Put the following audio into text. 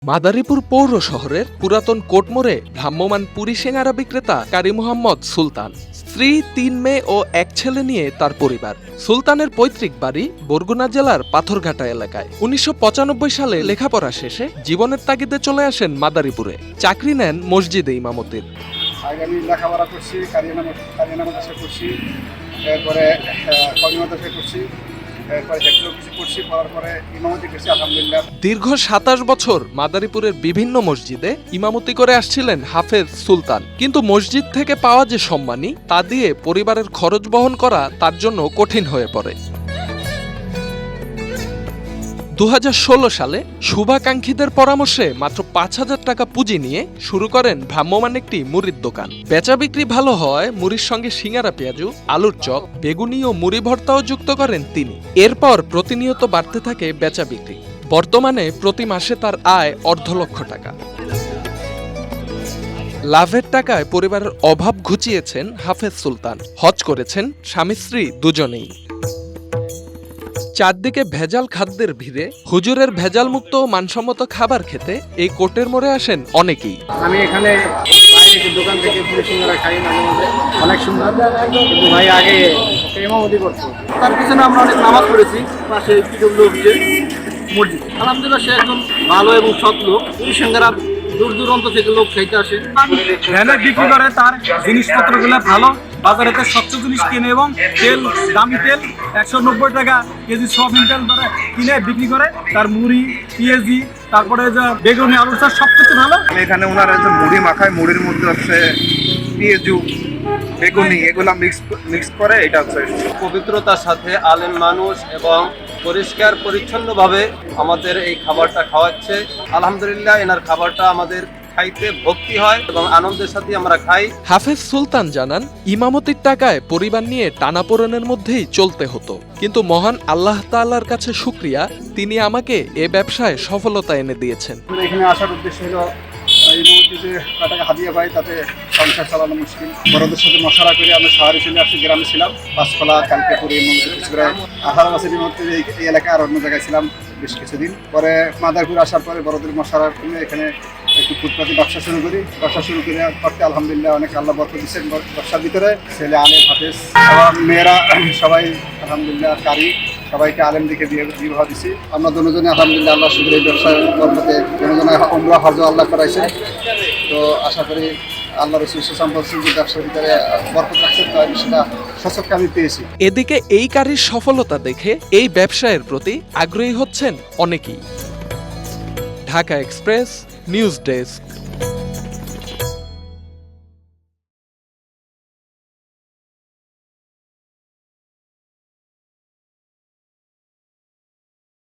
মাদারীপুর পৌর শহরের পুরাতন কোটমোড়ে ভ্রাম্যমাণ পুরি সিঙ্গারা বিক্রেতা কারি মোহাম্মদ সুলতান, স্ত্রী, ৩ মেয়ে ও ১ ছেলে নিয়ে তার পরিবার। সুলতানের পৈতৃক বাড়ি বরগুনা জেলার পাথরঘাটা এলাকায়। ১৯৯৫ সালে লেখাপড়া শেষে জীবনের তাগিদে চলে আসেন মাদারীপুরে। চাকরি নেন মসজিদে ইমামতির। আমি লেখাপড়া করছি, কারিয়ানা মাদ্রাসা করছি, এরপরে কওমি মাদ্রাসা করছি, এরপরে কিছু করছি, পড়ার পরে ইমামতি করছি আলহামদুলিল্লাহ। দীর্ঘ ২৭ বছর মাদারীপুরের বিভিন্ন মসজিদে ইমামতি করে আসছিলেন হাফেজ সুলতান, কিন্তু মসজিদ থেকে পাওয়া যে সম্মানী তা দিয়ে পরিবারের খরচ বহন করা তার জন্য কঠিন হয়ে পড়ে। ২০১৬ সালে শুভাকাঙ্ক্ষীদের পরামর্শে মাত্র ৫,০০০ টাকা পুঁজি নিয়ে শুরু করেন ভ্রাম্যমাণ একটি মুড়ির দোকান। বেচা বিক্রি ভালো হয় মুড়ির সঙ্গে সিঙ্গারা, পেঁয়াজু, আলুর চপ, বেগুনি ও মুড়ি ভর্তাও যুক্ত করেন তিনি। এরপর প্রতিনিয়ত বাড়তে থাকে বেচা বিক্রি। বর্তমানে প্রতি মাসে তার আয় ১,৫০,০০০ টাকা। লাভের টাকায় পরিবারের অভাব ঘুচিয়েছেন হাফেজ সুলতান। হজ করেছেন স্বামী স্ত্রী দুজনেই। চারদিকে ভেজাল খাদ্যের ভিড়ে হুজুরের ভেজাল মুক্ত ও মানসম্মত খাবার খেতে এই কোটের মোড়ে আসেন অনেকেই। আমি এখানে দোকান থেকে পুরি সিঙ্গারা খাই, মাঝে মাঝে অনেক সুন্দর, কিন্তু ভাই আগে ইমামতি করতো, তার পিছনে আমরা অনেক নামাজ পড়েছি পাশে মসজিদ। আলহামদুলিল্লাহ, সে একজন ভালো এবং সৎ লোক। পুরি সিঙ্গারা দূর দূরান্ত থেকে লোক খাইতে আসে, ভ্যানে বিক্রি করে, তার জিনিসপত্রগুলো ভালো, বাজারেতে স্বচ্ছ জিনিস কিনে এবং তেল, দামি তেল ১৯০ টাকা কেজি সয়াবিন তেল ধরে কিনে বিক্রি করে। তার মুড়ি, পেঁয়াজি, তারপরে যে বেগুনি, আলুর চাষ সবকিছু ভালো। এখানে ওনারা যে মুড়ি মাখায়, মুড়ির মধ্যে হচ্ছে পেঁয়াজু, বেগুনি, এগুলা মিক্স করে। এটা হচ্ছে পবিত্রতার সাথে আলেম মানুষ এবং পরিষ্কার পরিচ্ছন্নভাবে আমাদের এই খাবারটা খাওয়াচ্ছে। আলহামদুলিল্লাহ, এনার খাবারটা আমাদের খাইতে ভক্তি হয় এবং আনন্দের সাথে আমরা খাই। হাফেজ সুলতান জানান, ইমামতির টাকায় পরিবার নিয়ে টানাপোড়েনের মধ্যেই চলতে হতো, কিন্তু মহান আল্লাহ তাআলার কাছে শুকরিয়া, তিনি আমাকে এ ব্যবসায় সফলতা এনে দিয়েছেন। এখানে আসার উদ্দেশ্য হলো ইমামতি যে টাকা হাদিয়া পাই, তাতে সংসার চালানো মুশকিল। বড়দের সাথে মশারা করে আমরা শহরে চলে আসছি, গ্রামে ছিলাম পাঁচখোলা, কালকে পুরী, ইমামতি 18 বছর ইমামতি এই এলাকায় আর অন্য জায়গায় ছিলাম বেশ কিছুদিন। পরে মাদারীপুর আসার পরে বড়দের মশারা করে এখানে একটু ফুটপাতি ব্যবসা শুরু করি। ব্যবসা শুরু করে করতে আলহামদুলিল্লাহ অনেক আল্লাহ বরকত দিচ্ছেন ব্যবসার ভিতরে। ছেলে আলেম, হাফেজ এবং মেয়েরা সবাই আলহামদুলিল্লাহ কারি, সবাইকে আলেম দিকে বিবাহ দিছি। আমরা দুজনে আলহামদুলিল্লাহ আল্লাহ শুধু এই ব্যবসার বরকতে দুজনে উমরা হজ আল্লাহ করাইছে। তো আশা করি আল্লাহ রসুল সম্পদ ব্যবসার ভিতরে বরকত রাখছেন, তো সেটা সচক্ষে আমি পেয়েছি। এদিকে এই কারির সফলতা দেখে এই ব্যবসায়ের প্রতি আগ্রহী হচ্ছেন অনেকেই। Dhaka express news desk.